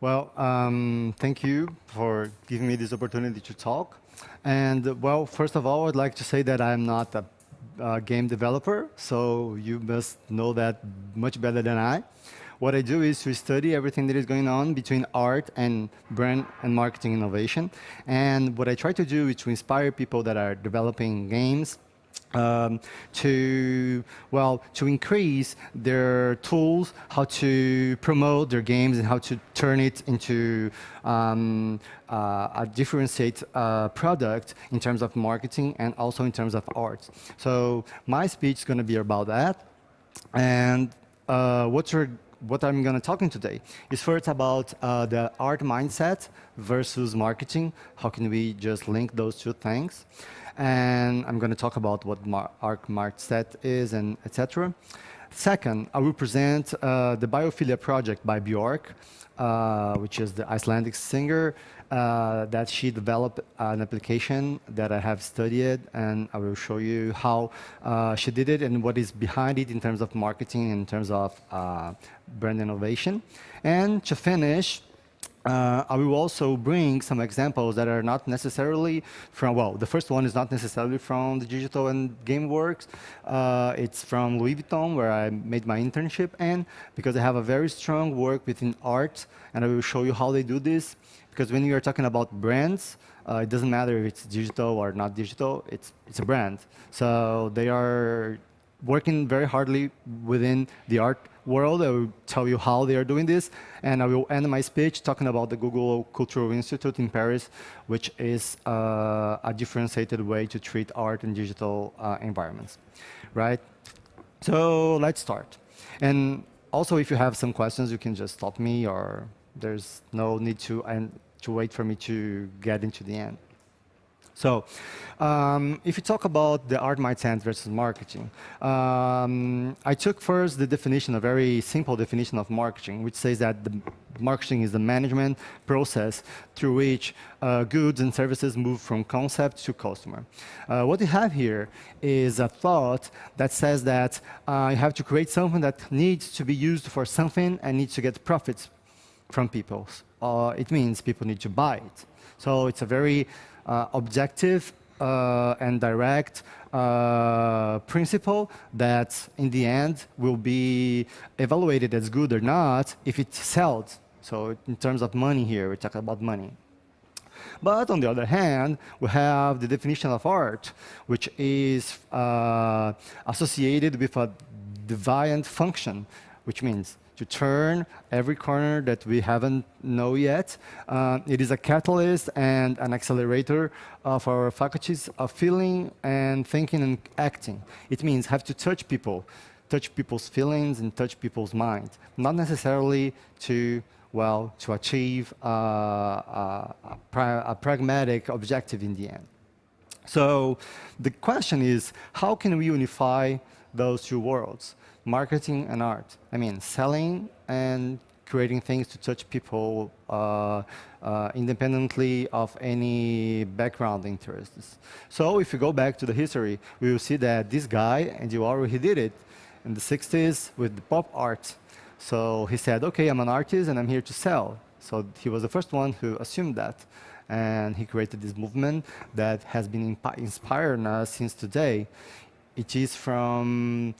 Well, thank you for giving me this opportunity to talk. And well, first of all, I'd like to say that I'm not a game developer, so you must know that much better than I. What I do is to study everything that is going on between art and brand and marketing innovation. And what I try to do is to inspire people that are developing games um, to increase their tools, how to promote their games and how to turn it into a differentiate product in terms of marketing and also in terms of art. So my speech is going to be about that. And what I'm going to talking today is first about the art mindset versus marketing. How can we just link those two things? And I'm going to talk about what art mindset is and etc. Second, I will present the Biophilia project by Bjork, which is the Icelandic singer that she developed an application that I have studied, and I will show you how she did it and what is behind it in terms of marketing, in terms of brand innovation. And to finish, I will also bring some examples that are not necessarily from, well, the first one is not necessarily from the digital and game works. It's from Louis Vuitton, where I made my internship, and because I have a very strong work within art, and I will show you how they do this. Because when you are talking about brands, it doesn't matter if it's digital or not digital, it's a brand. So they are working very hardly within the art world. I will tell you how they are doing this, and I will end my speech talking about the Google Cultural Institute in Paris, which is a differentiated way to treat art in digital environments, right? So let's start. And also, if you have some questions, you can just stop me, or there's no need to wait for me to get into the end. So, if you talk about the art mindset versus marketing, I took first the definition, a very simple definition of marketing, which says that the marketing is the management process through which goods and services move from concept to customer. What you have here is a thought that says that you have to create something that needs to be used for something and needs to get profits from people. It means people need to buy it. So it's a very objective and direct principle that in the end will be evaluated as good or not if it sells. So in terms of money here, we're talking about money. But on the other hand, we have the definition of art, which is associated with a deviant function, which means to turn every corner that we haven't know yet. It is a catalyst and an accelerator of our faculties of feeling and thinking and acting. It means have to touch people's feelings and touch people's minds, not necessarily to, well, to achieve a pragmatic objective in the end. So the question is, how can we unify those two worlds? Marketing and art. I mean, selling and creating things to touch people independently of any background interests. So if you go back to the history, we will see that this guy, Andy Warhol, he did it in the 60s with the pop art. So he said, okay, I'm an artist and I'm here to sell. So he was the first one who assumed that. And he created this movement that has been inspiring us since today. It is from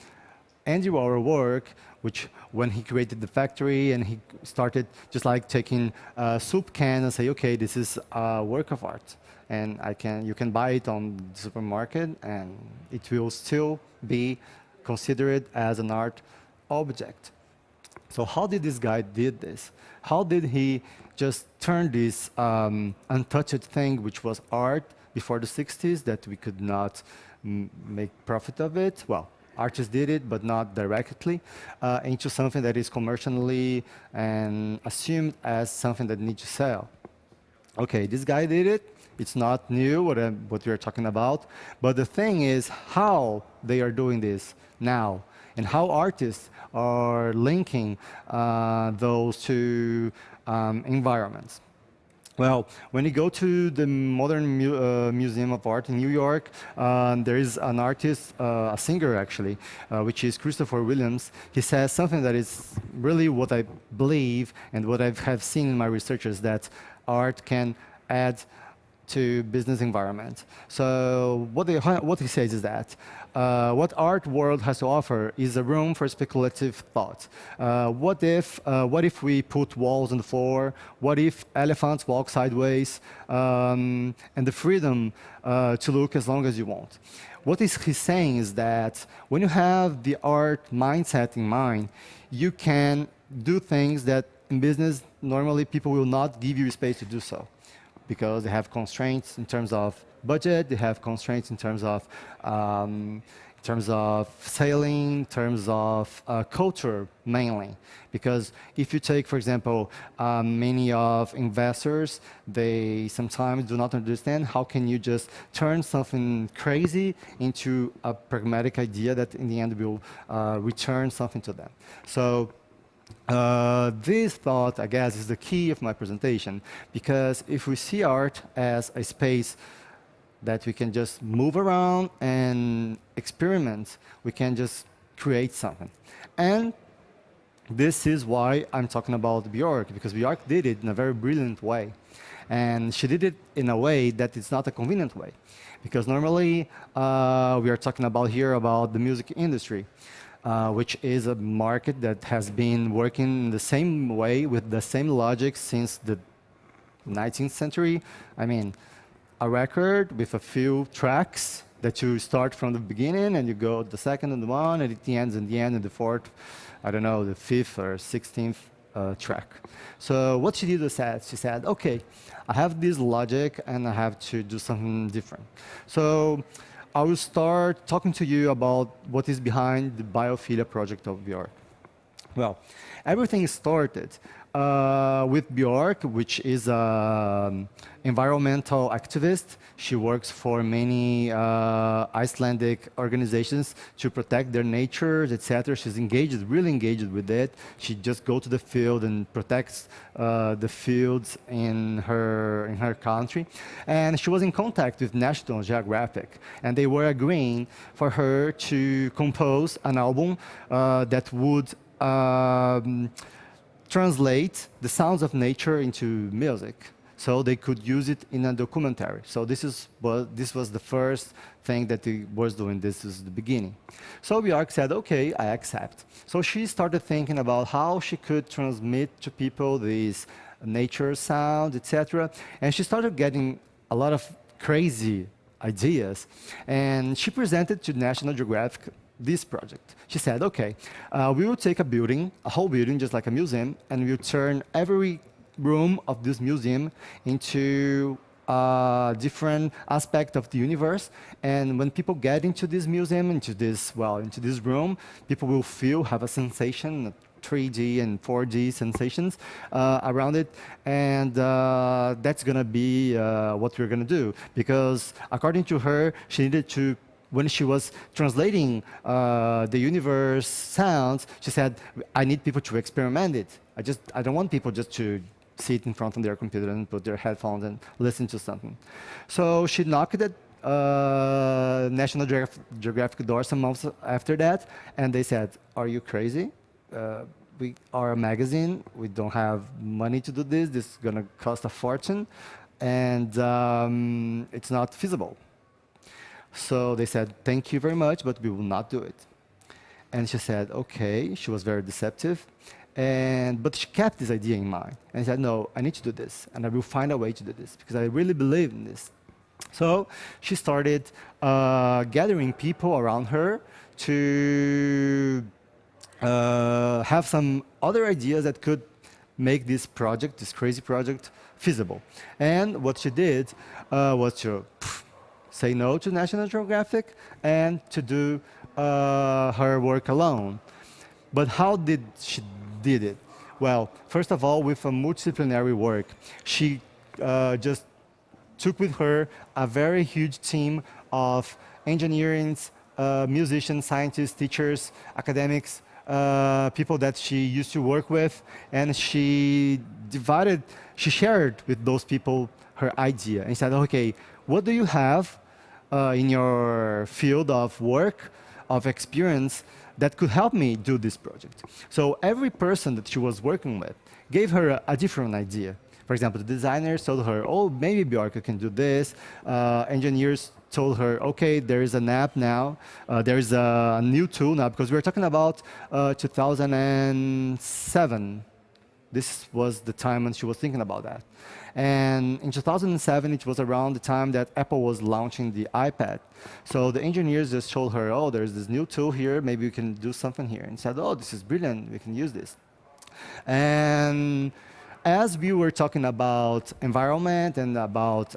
Andy Warhol work, which when he created the factory and he started just like taking a soup can and say, okay, this is a work of art, and you can buy it on the supermarket, and it will still be considered as an art object. So how did this guy did this? How did he just turn this untouched thing, which was art before the 60s, that we could not make profit of it? Well, artists did it, but not directly, into something that is commercially and assumed as something that needs to sell. Okay, this guy did it. It's not new, what we are talking about. But the thing is how they are doing this now, and how artists are linking those two environments. Well, when you go to the Modern Museum of Art in New York, there is an artist, a singer actually, which is Christopher Williams. He says something that is really what I believe and what I have seen in my research is that art can add to business environment. So what he says is that what art world has to offer is a room for speculative thought. What if we put walls on the floor? What if elephants walk sideways? And the freedom to look as long as you want. What he's saying is that when you have the art mindset in mind, you can do things that in business normally people will not give you space to do so, because they have constraints in terms of budget, they have constraints in terms of sailing, in terms of culture mainly. Because if you take, for example, many of investors, they sometimes do not understand how can you just turn something crazy into a pragmatic idea that in the end will return something to them. So this thought, I guess, is the key of my presentation, because if we see art as a space that we can just move around and experiment, we can just create something. And this is why I'm talking about Bjork, because Bjork did it in a very brilliant way. And she did it in a way that it's not a convenient way. Because normally, we are talking about here about the music industry. Which is a market that has been working in the same way with the same logic since the 19th century. I mean, a record with a few tracks that you start from the beginning and you go the second and the one, and it ends in the end and the fourth, I don't know, the fifth or 16th track. So what she did was that she said, okay, I have this logic and I have to do something different. So I will start talking to you about what is behind the Biophilia project of Bjork. Well, everything started with Bjork, which is an environmental activist. She works for many Icelandic organizations to protect their nature, etc. She's engaged, really engaged with it. She just goes to the field and protects the fields in her country. And she was in contact with National Geographic, and they were agreeing for her to compose an album that would translate the sounds of nature into music, so they could use it in a documentary. So this was the first thing that he was doing. This is the beginning. So Bjork said, okay, I accept. So she started thinking about how she could transmit to people these nature sounds, etc. And she started getting a lot of crazy ideas. And she presented to National Geographic this project. She said, okay, we will take a building, a whole building, just like a museum, and we'll turn every room of this museum into a different aspect of the universe. And when people get into this museum, into this room, people will have a sensation, 3D and 4D sensations around it. And that's going to be what we're going to do. Because according to her, she needed to, when she was translating the universe sounds, she said, I need people to experiment it. I don't want people just to sit in front of their computer and put their headphones and listen to something. So she knocked at National Geographic door some months after that, and they said, are you crazy? We are a magazine. We don't have money to do this. This is going to cost a fortune, and it's not feasible. So they said, thank you very much, but we will not do it. And she said, okay. She was very deceptive. But she kept this idea in mind. And said, no, I need to do this. And I will find a way to do this, because I really believe in this. So she started gathering people around her to have some other ideas that could make this project, this crazy project, feasible. And what she did was to say no to National Geographic and to do her work alone. But how did she did it? Well, first of all, with a multidisciplinary work. She just took with her a very huge team of engineers, musicians, scientists, teachers, academics, people that she used to work with, and she shared with those people her idea and said, okay, what do you have in your field of work, of experience, that could help me do this project? So every person that she was working with gave her a different idea. For example, the designers told her, oh, maybe Bjork can do this. Engineers told her, okay, there is an app now. There is a new tool now, because we were talking about 2007. This was the time when she was thinking about that. And in 2007, it was around the time that Apple was launching the iPad. So the engineers just told her, oh, there's this new tool here, maybe we can do something here. And said, oh, this is brilliant, we can use this. And as we were talking about environment and about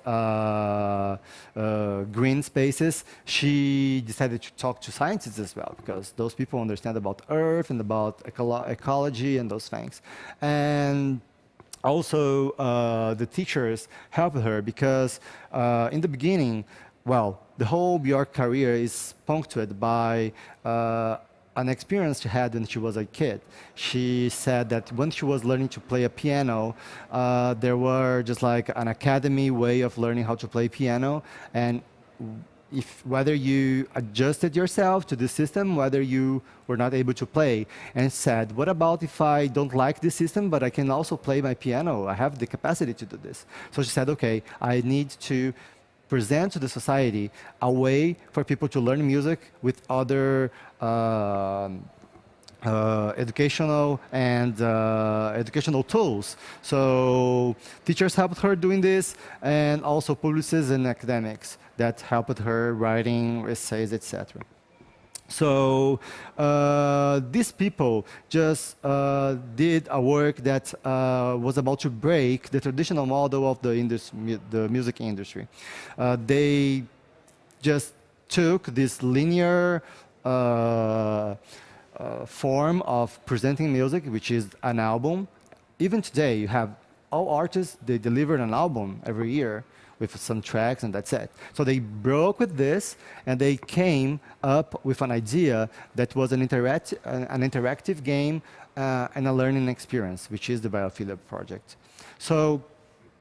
green spaces, she decided to talk to scientists as well, because those people understand about Earth and about ecology and those things. And also, the teachers helped her, because in the beginning, well, the whole Bjork career is punctuated by an experience she had when she was a kid. She said that when she was learning to play a piano, there were just like an academy way of learning how to play piano, and whether you adjusted yourself to the system, whether you were not able to play, and said, what about if I don't like this system, but I can also play my piano? I have the capacity to do this. So she said, okay, I need to present to the society a way for people to learn music with other educational tools. So teachers helped her doing this, and also publicists and academics that helped her writing essays, etc. So these people just did a work that was about to break the traditional model of the music industry. They just took this linear form of presenting music, which is an album. Even today, you have all artists, they deliver an album every year with some tracks, and that's it. So they broke with this, and they came up with an idea that was an interactive game and a learning experience, which is the Biophilia project. So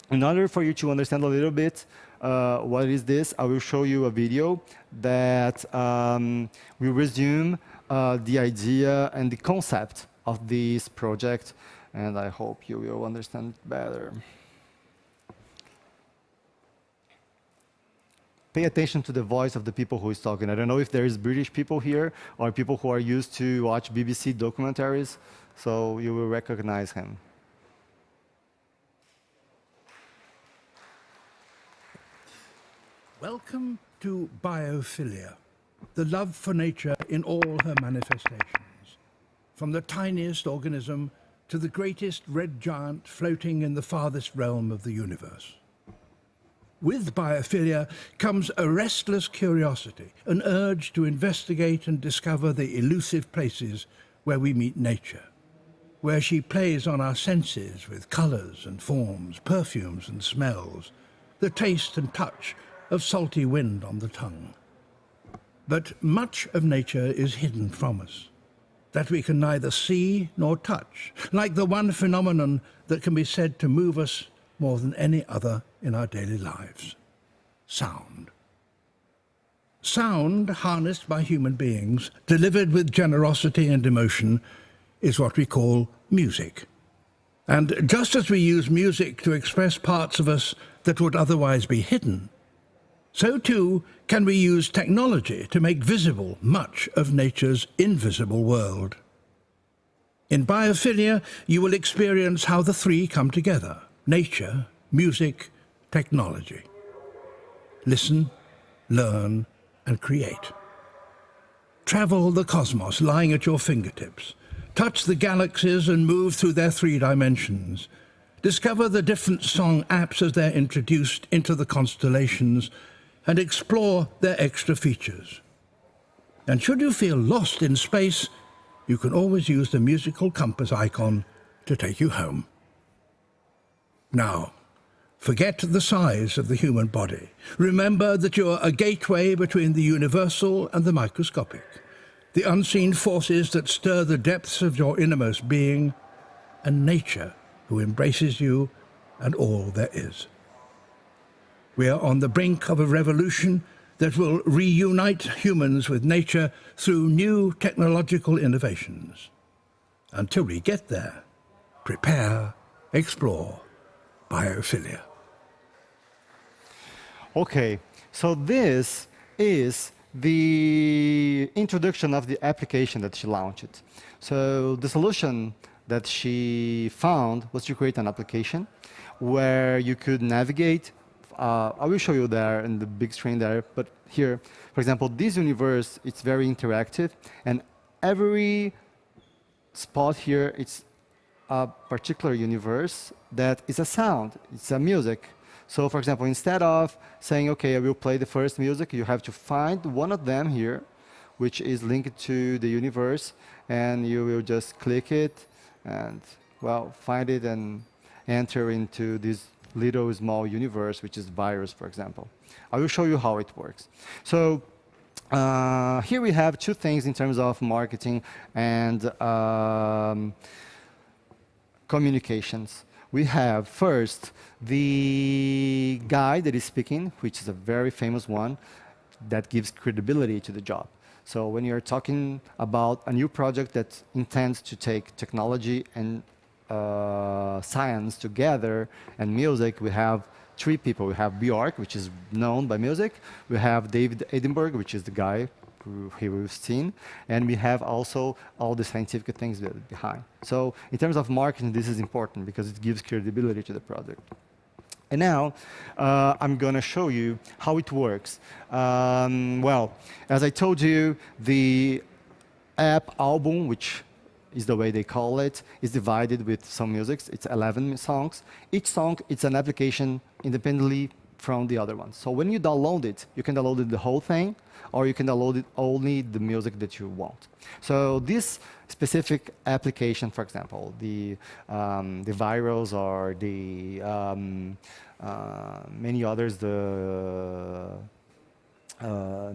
in order for you to understand a little bit what is this, I will show you a video that will resume the idea and the concept of this project, and I hope you will understand better. Pay attention to the voice of the people who is talking. I don't know if there is British people here or people who are used to watch BBC documentaries, so you will recognize him. Welcome to Biophilia, the love for nature in all her manifestations, from the tiniest organism to the greatest red giant floating in the farthest realm of the universe. With biophilia comes a restless curiosity, an urge to investigate and discover the elusive places where we meet nature, where she plays on our senses with colors and forms, perfumes and smells, the taste and touch of salty wind on the tongue. But much of nature is hidden from us, that we can neither see nor touch, like the one phenomenon that can be said to move us more than any other in our daily lives: sound. Sound, harnessed by human beings, delivered with generosity and emotion, is what we call music. And just as we use music to express parts of us that would otherwise be hidden, so too can we use technology to make visible much of nature's invisible world. In Biophilia, you will experience how the three come together: nature, music, technology. Listen, learn, and create. Travel the cosmos lying at your fingertips. Touch the galaxies and move through their 3 dimensions. Discover the different song apps as they're introduced into the constellations, and explore their extra features. And should you feel lost in space, you can always use the musical compass icon to take you home. Now, forget the size of the human body. Remember that you're a gateway between the universal and the microscopic. the unseen forces that stir the depths of your innermost being, and nature who embraces you and all there is. We are on the brink of a revolution that will reunite humans with nature through new technological innovations. Until we get there, prepare, explore, biophilia. Okay, so this is the introduction of the application that she launched. So the solution that she found was to create an application where you could navigate. I will show you there in the big screen there, but here, for example, this universe, it's very interactive, and every spot here, it's a particular universe that is a sound, it's a music. So for example, instead of saying, okay, I will play the first music, you have to find one of them here, which is linked to the universe, and you will just click it and, well, find it and enter into this little small universe, which is virus, for example. I will show you how it works. So here we have two things in terms of marketing and communications. We have first the guy that is speaking, which is a very famous one that gives credibility to the job. So when you're talking about a new project that intends to take technology and science together and music, we have three people. We have Bjork, which is known by music. We have David Edinburgh, which is the guy who we've seen. And we have also all the scientific things behind. So in terms of marketing, this is important because it gives credibility to the product. And now I'm going to show you how it works. Well, as I told you, the app album, which is the way they call it, is divided with some music. It's 11 songs. Each song, it's an application independently from the other one. So when you download it, you can download the whole thing, or you can download it only the music that you want. So this specific application, for example, the virals or the many others, the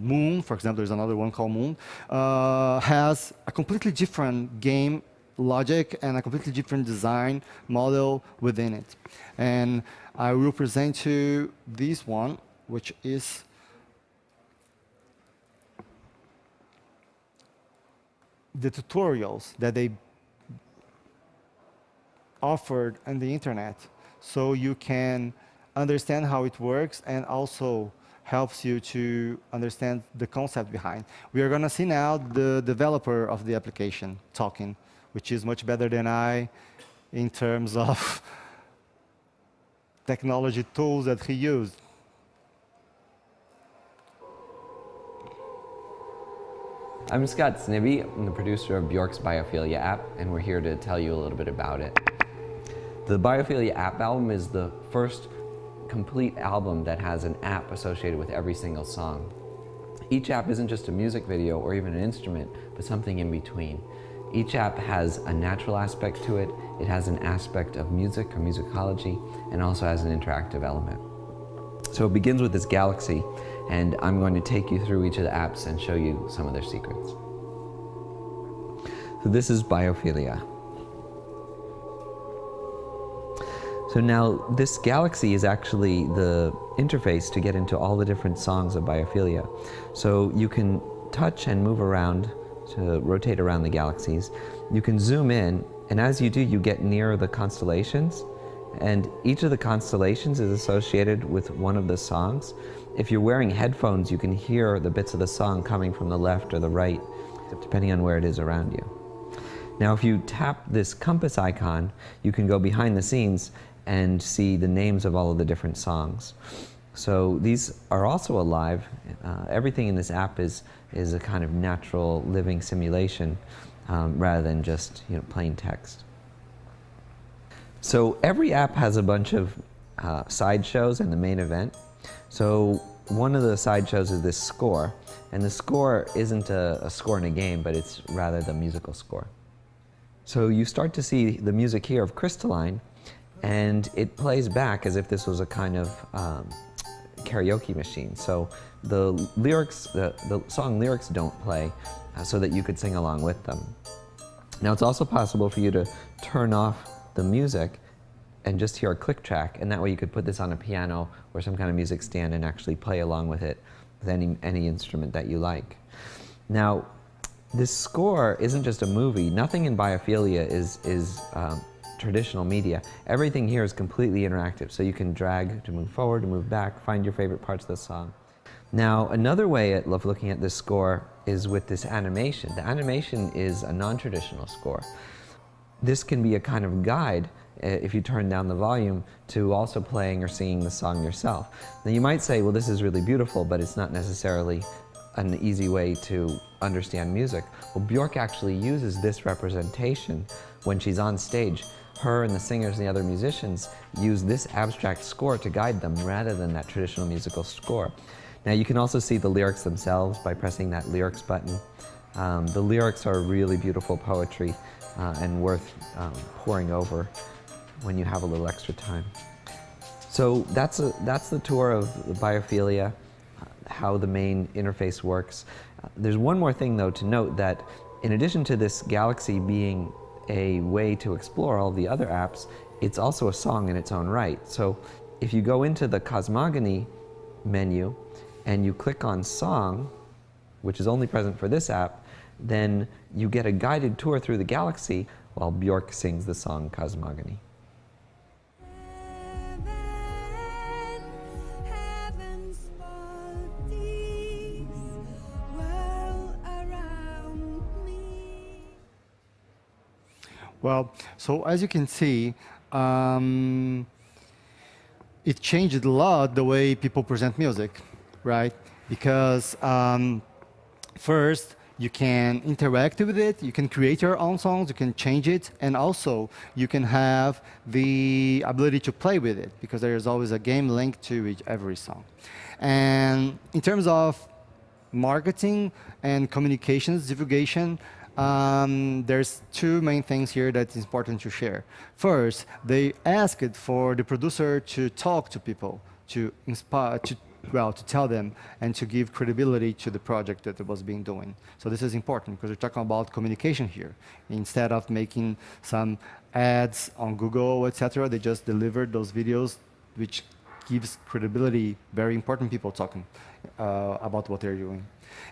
Moon, for example, there's another one called Moon, has a completely different game logic and a completely different design model within it. And I will present you this one, which is the tutorials that they offered on the internet, so you can understand how it works and also helps you to understand the concept behind. We are going to see now the developer of the application talking, which is much better than I in terms of technology tools that he used. I'm Scott Snibby. I'm the producer of Bjork's Biophilia app, and we're here to tell you a little bit about it. The Biophilia app album is the first complete album that has an app associated with every single song. Each app isn't just a music video or even an instrument, but something in between. Each app has a natural aspect to it, it has an aspect of music or musicology, and also has an interactive element. So it begins with this galaxy, and I'm going to take you through each of the apps and show you some of their secrets. So this is Biophilia. So now this galaxy is actually the interface to get into all the different songs of Biophilia. So you can touch and move around to rotate around the galaxies. You can zoom in, and as you do, you get near the constellations, and each of the constellations is associated with one of the songs. If you're wearing headphones, you can hear the bits of the song coming from the left or the right, depending on where it is around you. Now, if you tap this compass icon, you can go behind the scenes and see the names of all of the different songs. So these are also alive. Everything in this app is a kind of natural living simulation rather than just plain text. So every app has a bunch of sideshows and the main event. So one of the sideshows is this score, and the score isn't a score in a game, but it's rather the musical score. So you start to see the music here of Crystalline, and it plays back as if this was a kind of karaoke machine. So the lyrics, the song lyrics don't play, so that you could sing along with them. Now it's also possible for you to turn off the music and just hear a click track, and that way you could put this on a piano or some kind of music stand and actually play along with it with any instrument that you like. Now, this score isn't just a movie. Nothing in Biophilia is traditional media. Everything here is completely interactive, so you can drag to move forward, to move back, find your favorite parts of the song. Now, another way of looking at this score is with this animation. The animation is a non-traditional score. This can be a kind of guide, if you turn down the volume, to also playing or singing the song yourself. Now you might say, well, this is really beautiful, but it's not necessarily an easy way to understand music. Well, Bjork actually uses this representation when she's on stage. Her and the singers and the other musicians use this abstract score to guide them rather than that traditional musical score. Now you can also see the lyrics themselves by pressing that lyrics button. The lyrics are really beautiful poetry and worth poring over when you have a little extra time. So that's the tour of the Biophilia, how the main interface works. There's one more thing though to note, that in addition to this Galaxy being a way to explore all the other apps, it's also a song in its own right. So if you go into the Cosmogony menu and you click on Song, which is only present for this app, then you get a guided tour through the Galaxy while Bjork sings the song Cosmogony. Well, so as you can see, it changed a lot the way people present music, right? Because first, you can interact with it, you can create your own songs, you can change it, and also you can have the ability to play with it, because there is always a game linked to every song. And in terms of marketing and communications, divulgation, there's two main things here that is important to share. First, they asked for the producer to talk to people, to inspire, to tell them and to give credibility to the project that it was being doing. So this is important because we're talking about communication here. Instead of making some ads on Google, etc., they just delivered those videos, which gives credibility, very important people talking about what they're doing.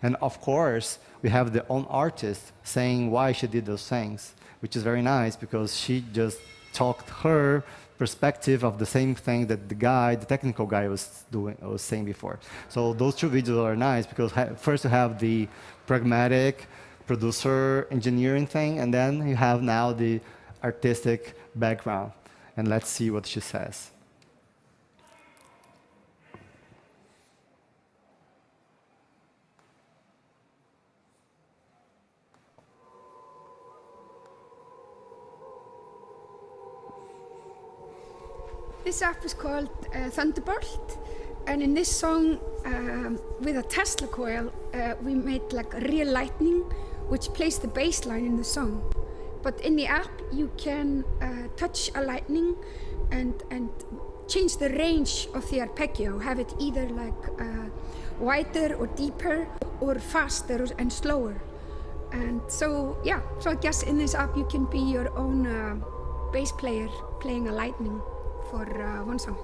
And of course, we have the own artist saying why she did those things, which is very nice because she just talked her perspective of the same thing that the technical guy was saying before. So those two videos are nice because first you have the pragmatic producer engineering thing, and then you have now the artistic background. And let's see what she says. This app is called Thunderbolt, and in this song, with a Tesla coil, we made like real lightning, which plays the bass line in the song. But in the app, you can touch a lightning and change the range of the arpeggio, have it either like wider or deeper, or faster and slower. And so, yeah, so I guess in this app you can be your own bass player playing a lightning for one song.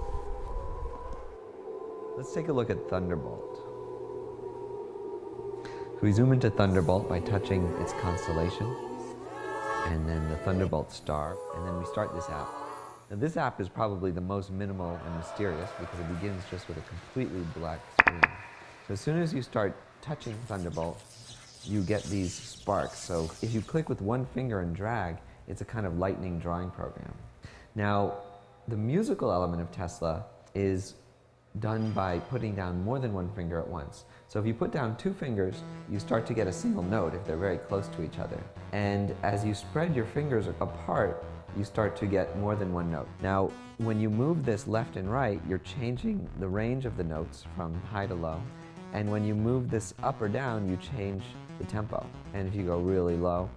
Let's take a look at Thunderbolt. So we zoom into Thunderbolt by touching its constellation, and then the Thunderbolt star, and then we start this app. Now this app is probably the most minimal and mysterious because it begins just with a completely black screen. So as soon as you start touching Thunderbolt, you get these sparks. So if you click with one finger and drag, it's a kind of lightning drawing program. Now, the musical element of Tesla is done by putting down more than one finger at once. So if you put down two fingers, you start to get a single note if they're very close to each other. And as you spread your fingers apart, you start to get more than one note. Now, when you move this left and right, you're changing the range of the notes from high to low. And when you move this up or down, you change the tempo. And if you go really low,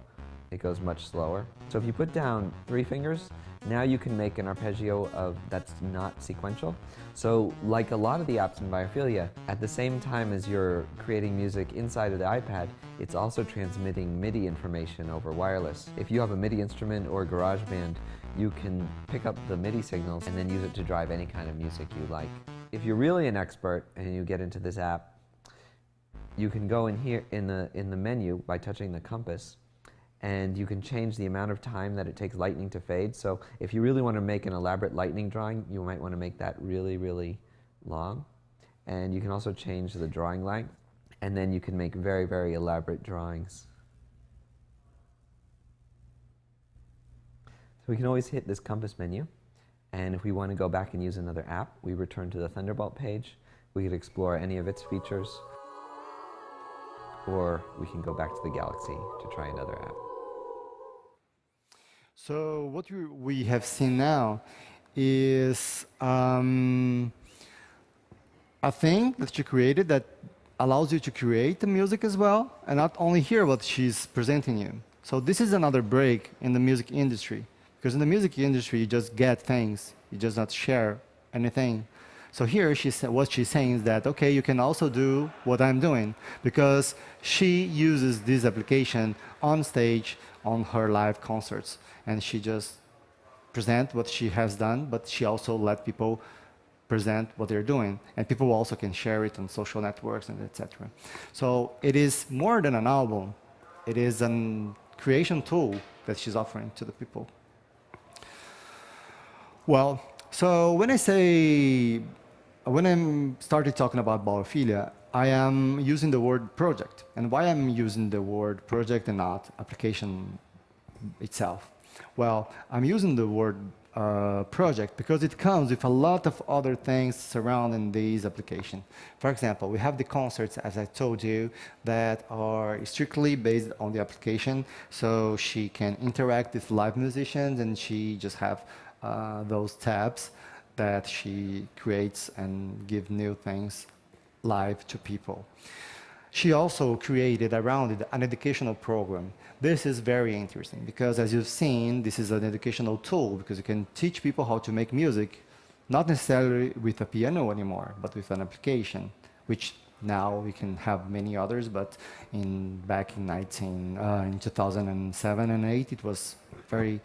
it goes much slower. So if you put down 3 fingers, now you can make an arpeggio that's not sequential. So like a lot of the apps in Biophilia, at the same time as you're creating music inside of the iPad, it's also transmitting MIDI information over wireless. If you have a MIDI instrument or GarageBand, you can pick up the MIDI signals and then use it to drive any kind of music you like. If you're really an expert and you get into this app, you can go in here in the menu by touching the compass, and you can change the amount of time that it takes lightning to fade. So if you really want to make an elaborate lightning drawing, you might want to make that really, really long. And you can also change the drawing length, and then you can make very, very elaborate drawings. So we can always hit this compass menu, and if we want to go back and use another app, we return to the Thunderbolt page. We could explore any of its features, or we can go back to the Galaxy to try another app. So what we have seen now is a thing that she created that allows you to create the music as well, and not only hear what she's presenting you. So this is another break in the music industry, because in the music industry you just get things, you just not share anything. So here, what she's saying is that, okay, you can also do what I'm doing, because she uses this application on stage on her live concerts, and she just present what she has done, but she also let people present what they're doing, and people also can share it on social networks and etc. So it is more than an album. It is a creation tool that she's offering to the people. Well, so when I started talking about Biophilia, I am using the word project. And why I'm using the word project and not application itself? Well, I'm using the word project because it comes with a lot of other things surrounding this application. For example, we have the concerts, as I told you, that are strictly based on the application. So she can interact with live musicians, and she just have those tabs that she creates and give new things live to people. She also created around it an educational program. This is very interesting because, as you've seen, this is an educational tool because you can teach people how to make music, not necessarily with a piano anymore, but with an application, which now we can have many others, but back in 2007 and 2008, it was very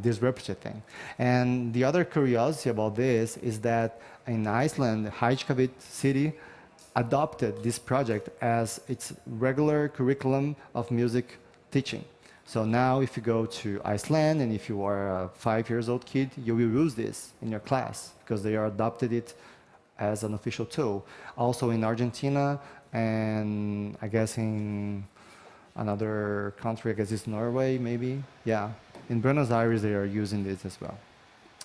disruptive thing. And the other curiosity about this is that in Iceland, Reykjavik city adopted this project as its regular curriculum of music teaching. So now if you go to Iceland and if you are a 5-year-old kid, you will use this in your class because they are adopted it as an official tool. Also in Argentina, and I guess in another country, I guess it's Norway, maybe. Yeah, in Buenos Aires, they are using this as well.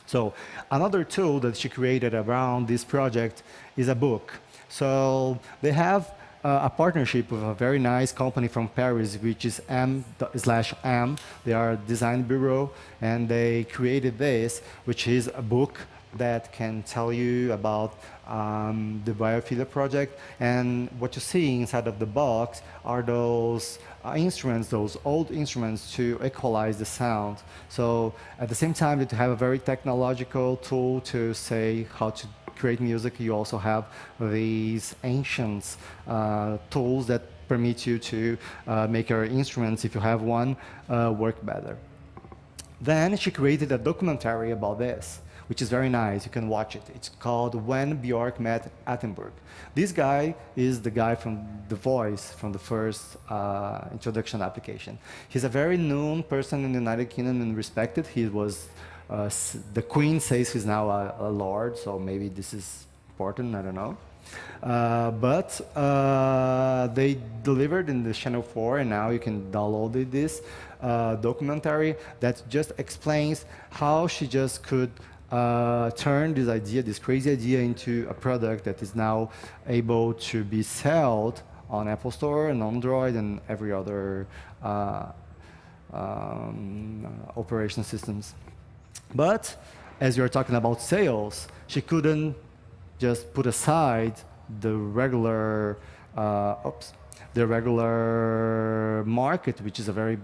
So another tool that she created around this project is a book. So they have a partnership with a very nice company from Paris, which is M/M. They are a design bureau, and they created this, which is a book that can tell you about the Biophilia project. And what you see inside of the box are those instruments, those old instruments to equalize the sound. So at the same time that you have a very technological tool to say how to create music, you also have these ancient tools that permit you to make your instruments, if you have one, work better. Then she created a documentary about this, which is very nice. You can watch it. It's called When Bjork Met Attenborough. This guy is the guy from The Voice, from the first introduction application. He's a very known person in the United Kingdom and respected. He was, the Queen says he's now a lord, so maybe this is important, I don't know. But they delivered in the Channel 4, and now you can download this documentary that just explains how she just could turn this idea, this crazy idea, into a product that is now able to be sold on Apple Store and Android and every other operation systems. But as you're talking about sales, she couldn't just put aside the regular the regular market, which is a very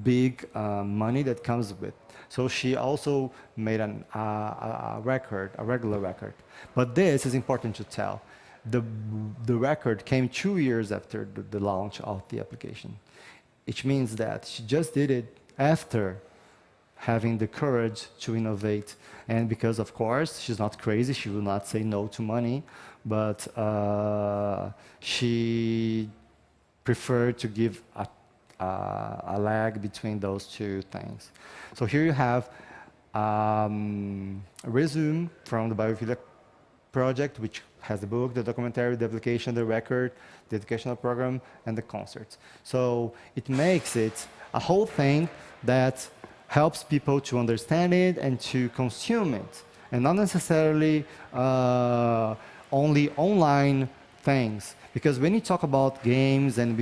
big money that comes with. So she also made a record, a regular record. But this is important to tell. The record came 2 years after the launch of the application, which means that she just did it after having the courage to innovate. And because, of course, she's not crazy, she will not say no to money, but she preferred to give a lag between those two things. So here you have a resume from the Biophilia project, which has the book, the documentary, the application, the record, the educational program, and the concerts. So it makes it a whole thing that helps people to understand it and to consume it, and not necessarily only online things. Because when you talk about games and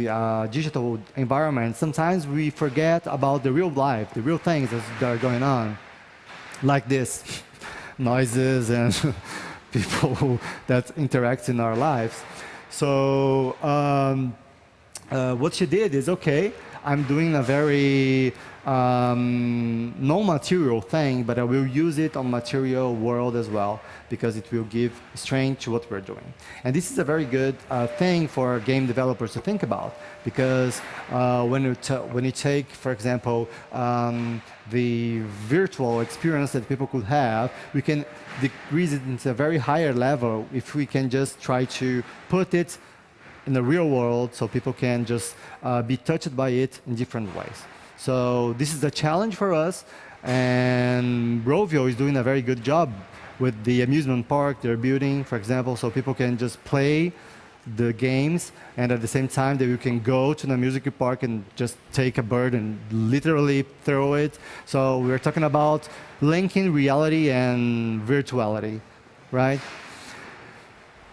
digital environments, sometimes we forget about the real life, the real things that are going on, like this, noises and people that interact in our lives. So what she did is, okay, I'm doing a very non-material thing, but I will use it on material world as well, because it will give strength to what we're doing. And this is a very good thing for game developers to think about, because when you take, for example, the virtual experience that people could have, we can decrease it into a very higher level if we can just try to put it in the real world so people can just be touched by it in different ways. So this is a challenge for us, and Rovio is doing a very good job with the amusement park they're building, for example, so people can just play the games, and at the same time that you can go to the music park and just take a bird and literally throw it. So we're talking about linking reality and virtuality, right?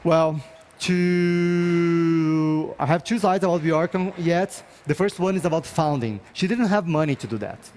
Well, I have 2 slides about Bjork yet. The first one is about founding. She didn't have money to do that.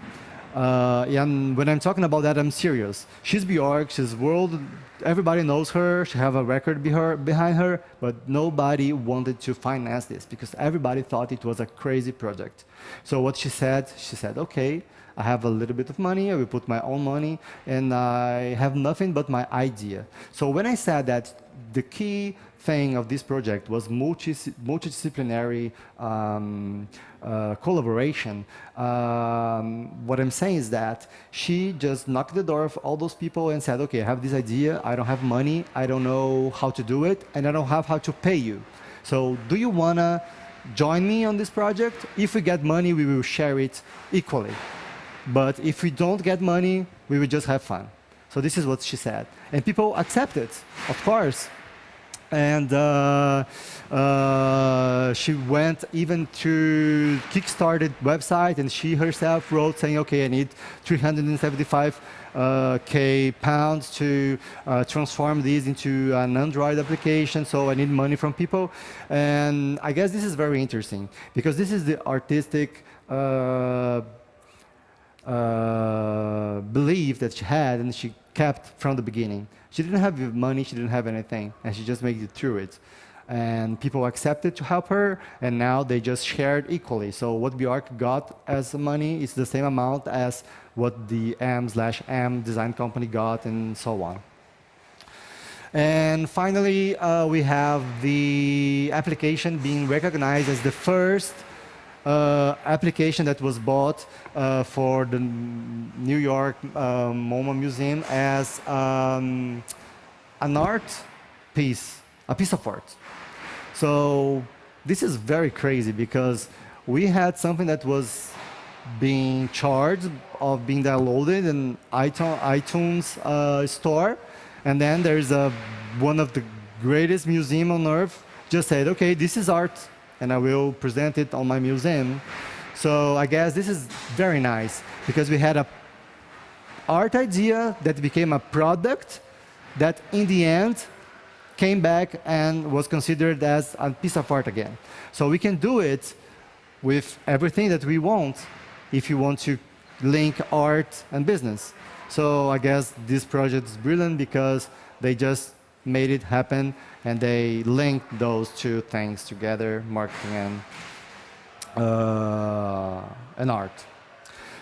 And when I'm talking about that, I'm serious. She's Bjork, she's world, everybody knows her, she have a record behind her, but nobody wanted to finance this because everybody thought it was a crazy project. So what she said, okay, I have a little bit of money, I will put my own money, and I have nothing but my idea. So when I said that the key thing of this project was multidisciplinary collaboration, what I'm saying is that she just knocked the door of all those people and said, okay, I have this idea, I don't have money, I don't know how to do it, and I don't have how to pay you. So do you want to join me on this project? If we get money, we will share it equally. But if we don't get money, we will just have fun. So this is what she said. And people accepted, of course. And she went even to Kickstarted website, and she herself wrote saying, okay, I need 375K pounds to transform this into an Android application, so I need money from people. And I guess this is very interesting, because this is the artistic belief that she had, and she kept from the beginning. She didn't have money, she didn't have anything, and she just made it through it. And people accepted to help her, and now they just shared equally. So what Bjork got as money is the same amount as what the M/M design company got, and so on. And finally, we have the application being recognized as the first application that was bought for the New York MoMA Museum as an art piece, a piece of art. So this is very crazy, because we had something that was being charged of being downloaded in iTunes store, and then there's one of the greatest museum on earth just said, okay, this is art, and I will present it on my museum. So I guess this is very nice, because we had an art idea that became a product that in the end came back and was considered as a piece of art again. So we can do it with everything that we want if you want to link art and business. So I guess this project is brilliant, because they just made it happen, and they linked those two things together, marketing and art.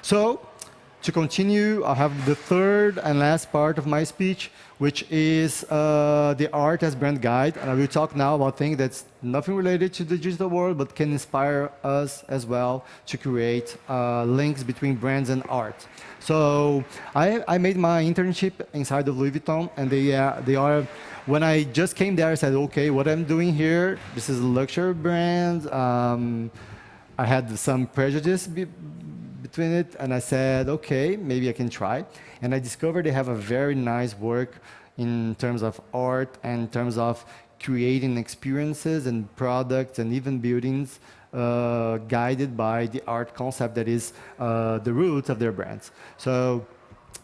So, to continue, I have the third and last part of my speech, which is the art as brand guide. And I will talk now about things that's nothing related to the digital world, but can inspire us as well to create links between brands and art. So I made my internship inside of Louis Vuitton, and they are, when I just came there, I said, okay, what I'm doing here, this is a luxury brand. I had some prejudice between it, and I said, okay, maybe I can try. And I discovered they have a very nice work in terms of art and in terms of creating experiences and products and even buildings guided by the art concept that is the roots of their brands. So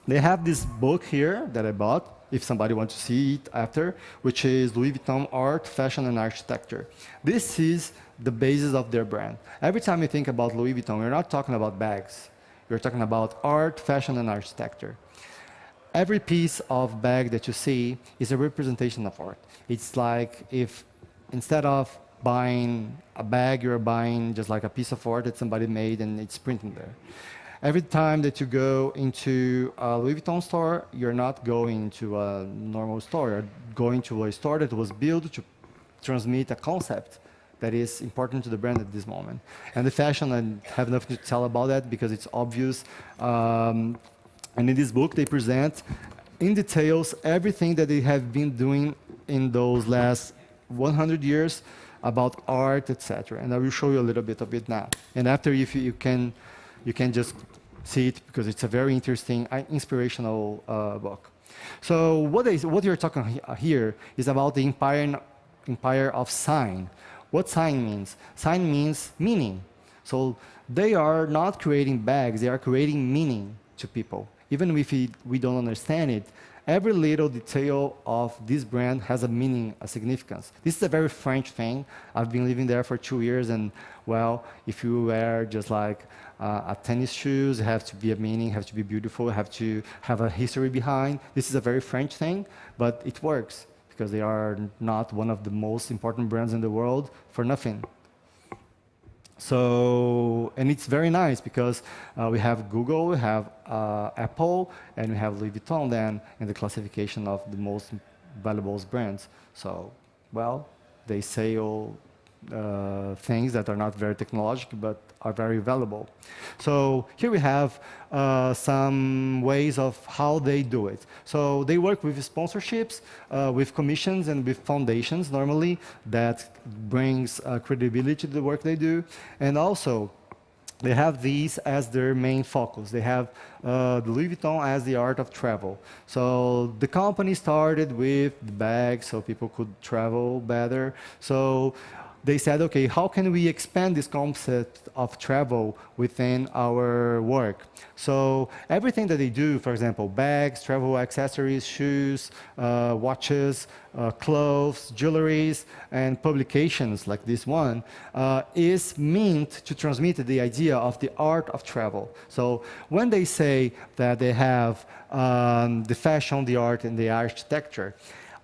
they have this book here that I bought, if somebody wants to see it after, which is Louis Vuitton Art, Fashion, and Architecture. This is the basis of their brand. Every time you think about Louis Vuitton, you're not talking about bags. You're talking about art, fashion, and architecture. Every piece of bag that you see is a representation of art. It's like if instead of buying a bag, you're buying just like a piece of art that somebody made and it's printed there. Every time that you go into a Louis Vuitton store, you're not going to a normal store. You're going to a store that was built to transmit a concept that is important to the brand at this moment. And the fashion, I have nothing to tell about that because it's obvious. And in this book, they present in details everything that they have been doing in those last 100 years about art, etc. And I will show you a little bit of it now. And after, if you can just see it because it's a very interesting, inspirational book. So what you're talking here is about the empire of sign. What sign means? Sign means meaning. So they are not creating bags, they are creating meaning to people. Even if we don't understand it, every little detail of this brand has a meaning, a significance. This is a very French thing. I've been living there for 2 years, and well, if you wear just like a tennis shoes, have to be a meaning, have to be beautiful, have to have a history behind. This is a very French thing, but it works because they are not one of the most important brands in the world for nothing. So, and it's very nice because we have Google, we have Apple, and we have Louis Vuitton then in the classification of the most valuable brands. So, well, they sell things that are not very technological, but are very valuable. So here we have some ways of how they do it. So they work with sponsorships, with commissions, and with foundations normally that brings credibility to the work they do. And also, they have these as their main focus. They have the Louis Vuitton as the art of travel. So the company started with the bags so people could travel better. So they said, okay, how can we expand this concept of travel within our work? So everything that they do, for example, bags, travel accessories, shoes, watches, clothes, jewelries, and publications like this one, is meant to transmit the idea of the art of travel. So when they say that they have the fashion, the art, and the architecture,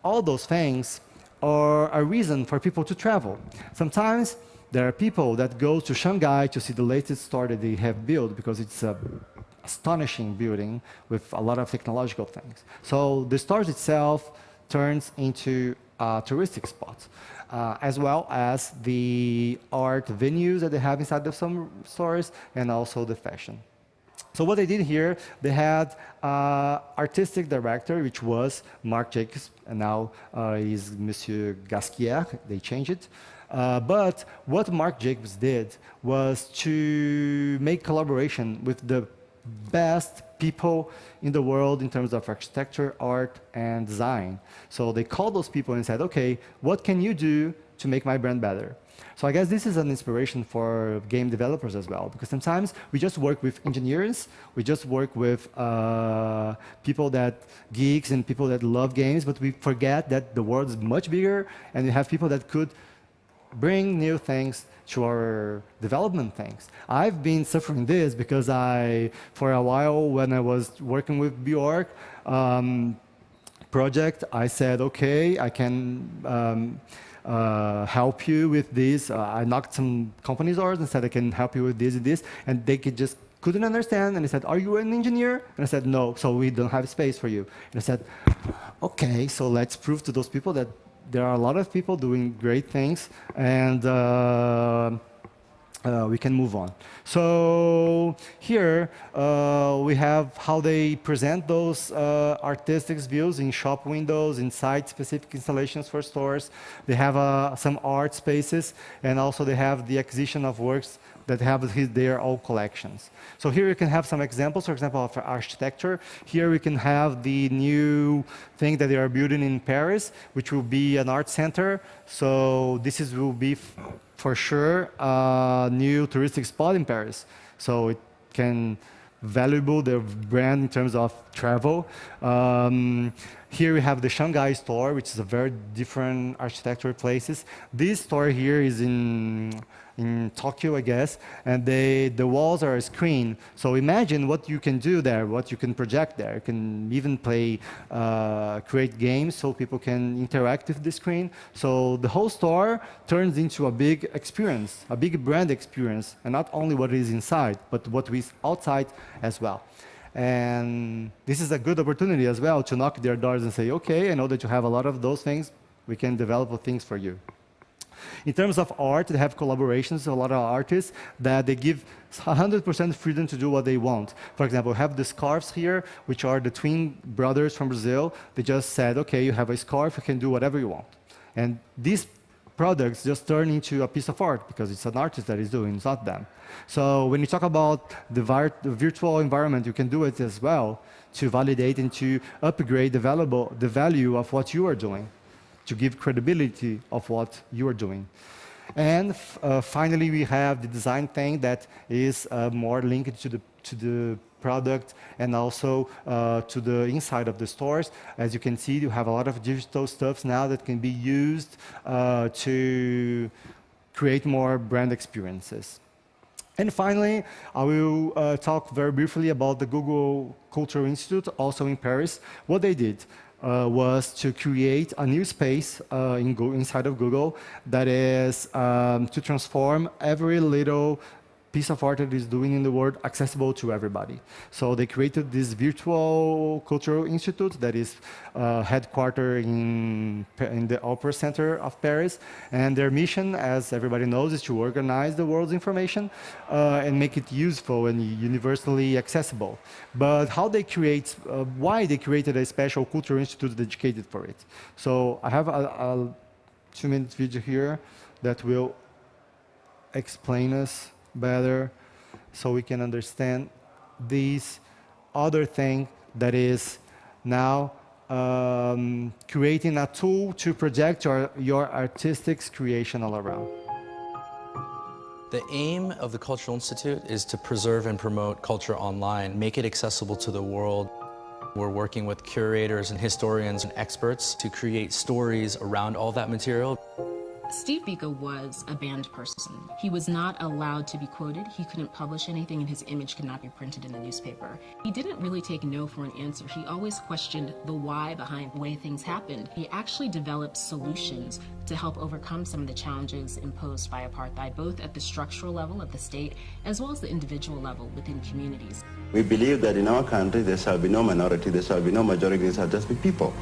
all those things are a reason for people to travel. Sometimes there are people that go to Shanghai to see the latest store that they have built because it's an astonishing building with a lot of technological things. So the stores itself turns into touristic spots, as well as the art venues that they have inside of some stores and also the fashion. So what they did here, they had artistic director, which was Marc Jacobs, and now is Monsieur Gasquier. They changed it. But what Marc Jacobs did was to make collaboration with the best people in the world in terms of architecture, art, and design. So they called those people and said, okay, what can you do to make my brand better? So I guess this is an inspiration for game developers as well, because sometimes we just work with engineers, we just work with people that geeks and people that love games, but we forget that the world is much bigger, and we have people that could bring new things to our development things. I've been suffering this because for a while when I was working with Bjork, project, I said, okay, I can help you with this. I knocked some companies' doors and said, I can help you with this and this. And they couldn't understand. And they said, are you an engineer? And I said, no, so we don't have space for you. And I said, okay, so let's prove to those people that there are a lot of people doing great things, and we can move on. So here we have how they present those artistic views in shop windows, inside specific installations for stores. They have some art spaces, and also they have the acquisition of works that have their own collections. So here you can have some examples, for example, of architecture. Here we can have the new thing that they are building in Paris, which will be an art center. So this will be for sure a new touristic spot in Paris. So it can valuable their brand in terms of travel. Here we have the Shanghai store, which is a very different architecture places. This store here is in Tokyo, I guess, and the walls are a screen. So imagine what you can do there, what you can project there. You can even create games so people can interact with the screen. So the whole store turns into a big experience, a big brand experience, and not only what is inside, but what is outside as well. And this is a good opportunity as well to knock their doors and say, okay, I know that you have a lot of those things, we can develop things for you. In terms of art, they have collaborations, a lot of artists that they give 100% freedom to do what they want. For example, we have the scarves here, which are the twin brothers from Brazil. They just said, okay, you have a scarf, you can do whatever you want. And these products just turn into a piece of art because it's an artist that is doing, it's not them. So when you talk about the virtual environment, you can do it as well to validate and to upgrade the value of what you are doing, to give credibility of what you are doing. And finally, we have the design thing that is more linked to the product and also to the inside of the stores. As you can see, you have a lot of digital stuff now that can be used to create more brand experiences. And finally, I will talk very briefly about the Google Cultural Institute, also in Paris. What they did was to create a new space inside of Google that is to transform every little piece of art that is doing in the world accessible to everybody. So they created this virtual cultural institute that is headquartered in the Opera Center of Paris. And their mission, as everybody knows, is to organize the world's information and make it useful and universally accessible. But how they create, why they created a special cultural institute dedicated for it. So I have a 2-minute video here that will explain us better so we can understand this other thing that is now creating a tool to project your artistic creation all around. The aim of the Cultural Institute is to preserve and promote culture online, make it accessible to the world. We're working with curators and historians and experts to create stories around all that material. Steve Biko was a banned person. He was not allowed to be quoted. He couldn't publish anything, and his image could not be printed in the newspaper. He didn't really take no for an answer. He always questioned the why behind the way things happened. He actually developed solutions to help overcome some of the challenges imposed by apartheid, both at the structural level of the state, as well as the individual level within communities. We believe that in our country there shall be no minority, there shall be no majority, there shall just be people.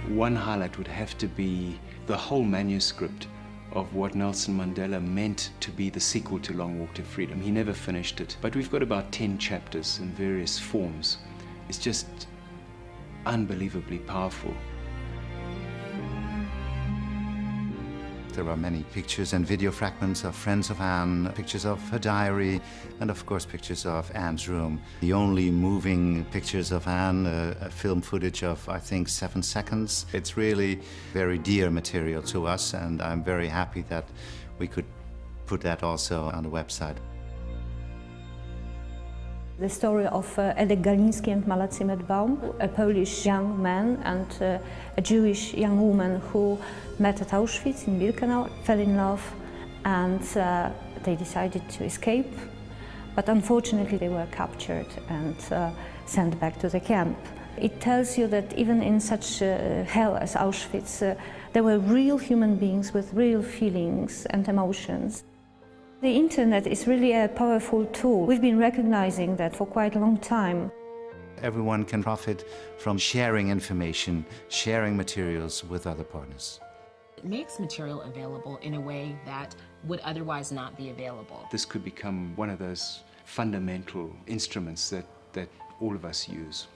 One highlight would have to be the whole manuscript of what Nelson Mandela meant to be the sequel to Long Walk to Freedom. He never finished it, but we've got about 10 chapters in various forms. It's just unbelievably powerful. There are many pictures and video fragments of friends of Anne, pictures of her diary, and of course pictures of Anne's room. The only moving pictures of Anne, a film footage of, I think, 7 seconds. It's really very dear material to us, and I'm very happy that we could put that also on the website. The story of Edek Galiński and Malacy Medbaum, a Polish young man and a Jewish young woman who met at Auschwitz in Birkenau, fell in love, and they decided to escape. But unfortunately they were captured and sent back to the camp. It tells you that even in such hell as Auschwitz, there were real human beings with real feelings and emotions. The internet is really a powerful tool. We've been recognizing that for quite a long time. Everyone can profit from sharing information, sharing materials with other partners. It makes material available in a way that would otherwise not be available. This could become one of those fundamental instruments that all of us use.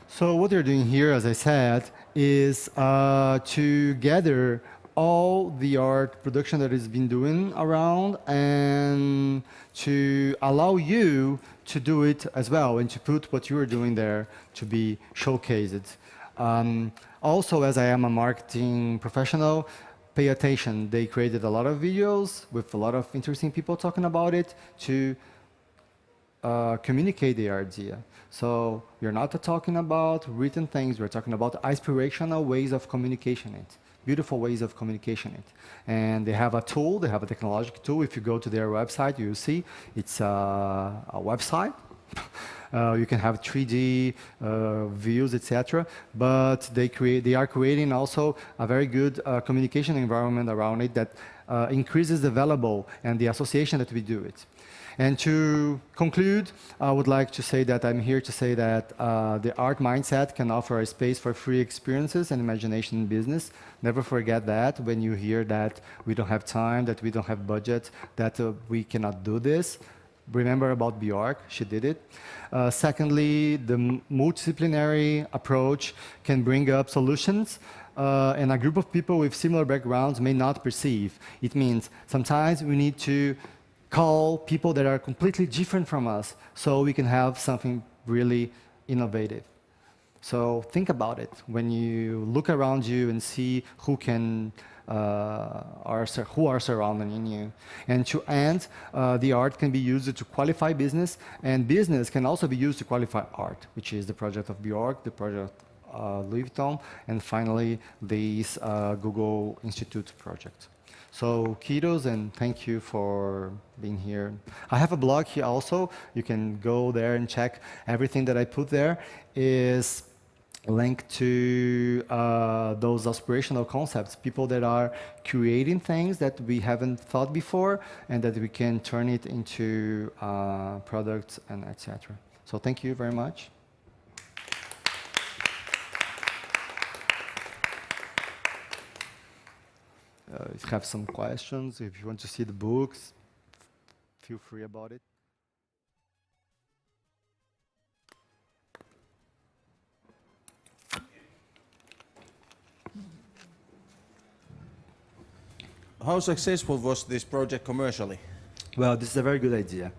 So what they're doing here, as I said, is to gather all the art production that has been doing around and to allow you to do it as well and to put what you are doing there to be showcased. Also, as I am a marketing professional, pay attention. They created a lot of videos with a lot of interesting people talking about it to communicate their idea. So we're not talking about written things, we're talking about aspirational ways of communicating it, beautiful ways of communicating it. And they have a tool, they have a technological tool. If you go to their website, you'll see it's a website. You can have 3D views, etc. But they are creating also a very good communication environment around it that increases the valuable and the association that we do it. And to conclude, I would like to say that I'm here to say that the art mindset can offer a space for free experiences and imagination in business. Never forget that when you hear that we don't have time, that we don't have budget, that we cannot do this. Remember about Bjork, she did it. Secondly, the multidisciplinary approach can bring up solutions and a group of people with similar backgrounds may not perceive. It means sometimes we need to call people that are completely different from us so we can have something really innovative. So think about it when you look around you and see who are surrounding you. And to end, the art can be used to qualify business, and business can also be used to qualify art, which is the project of Bjork, the project of Louis Vuitton, and finally this Google Institute project. So kudos and thank you for being here. I have a blog here also. You can go there and check everything that I put there is linked to those aspirational concepts, people that are creating things that we haven't thought before and that we can turn it into products and etc. So thank you very much. If you have some questions, if you want to see the books, feel free about it. How successful was this project commercially? Well, this is a very good idea,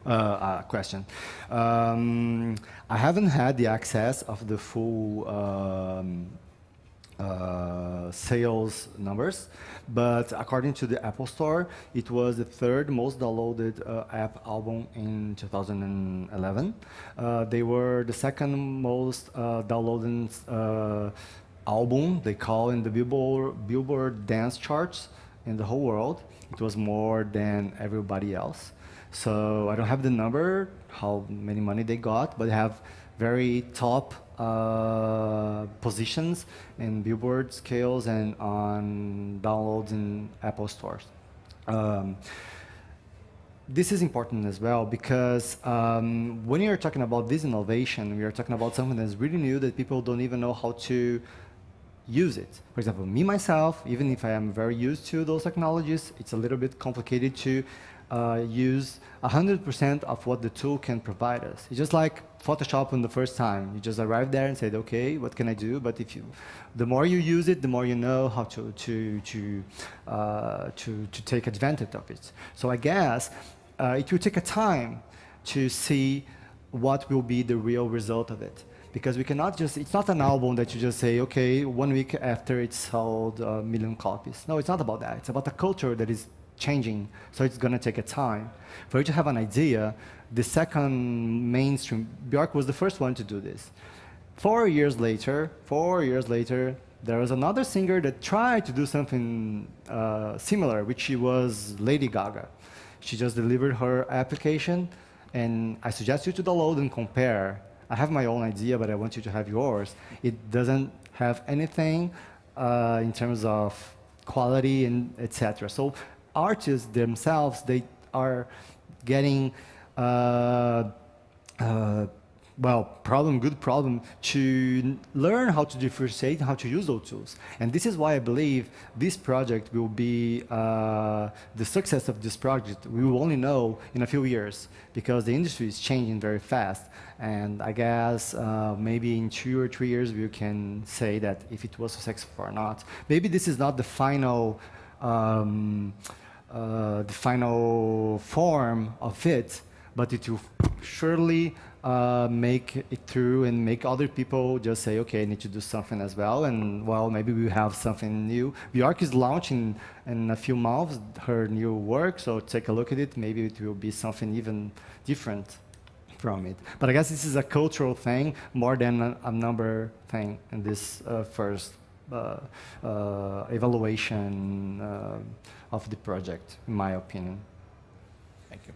question. I haven't had the access of the full sales numbers, but according to the Apple Store, it was the third most downloaded app album in 2011. They were the second most downloaded album, they call in the Billboard dance charts in the whole world. It was more than everybody else. So I don't have the number, how many money they got, but they have very top positions in Billboard scales and on downloads in Apple stores. This is important as well because when you're talking about this innovation, we are talking about something that's really new that people don't even know how to use it. For example, me, myself, even if I am very used to those technologies, it's a little bit complicated to use 100% of what the tool can provide us. It's just like Photoshop on the first time. You just arrive there and said, okay, what can I do? But the more you use it, the more you know how to take advantage of it. So I guess it will take a time to see what will be the real result of it. Because we cannot just, it's not an album that you just say, okay, 1 week after it's sold 1 million copies. No, it's not about that. It's about a culture that is changing, so it's going to take a time. For you to have an idea, the second mainstream, Bjork was the first one to do this. 4 years later, there was another singer that tried to do something similar, which was Lady Gaga. She just delivered her application, and I suggest you to download and compare. I have my own idea, but I want you to have yours. It doesn't have anything in terms of quality and etc. So artists themselves, they are getting good problem to learn how to differentiate and how to use those tools. And this is why I believe this project will be the success of this project. We will only know in a few years because the industry is changing very fast. And I guess maybe in 2 or 3 years we can say that if it was successful or not. Maybe this is not the final form of it, but it will surely make it through and make other people just say, okay, I need to do something as well, and well, maybe we have something new. Bjork is launching in a few months her new work, so take a look at it. Maybe it will be something even different from it. But I guess this is a cultural thing more than a number thing in this first evaluation of the project, in my opinion. Thank you.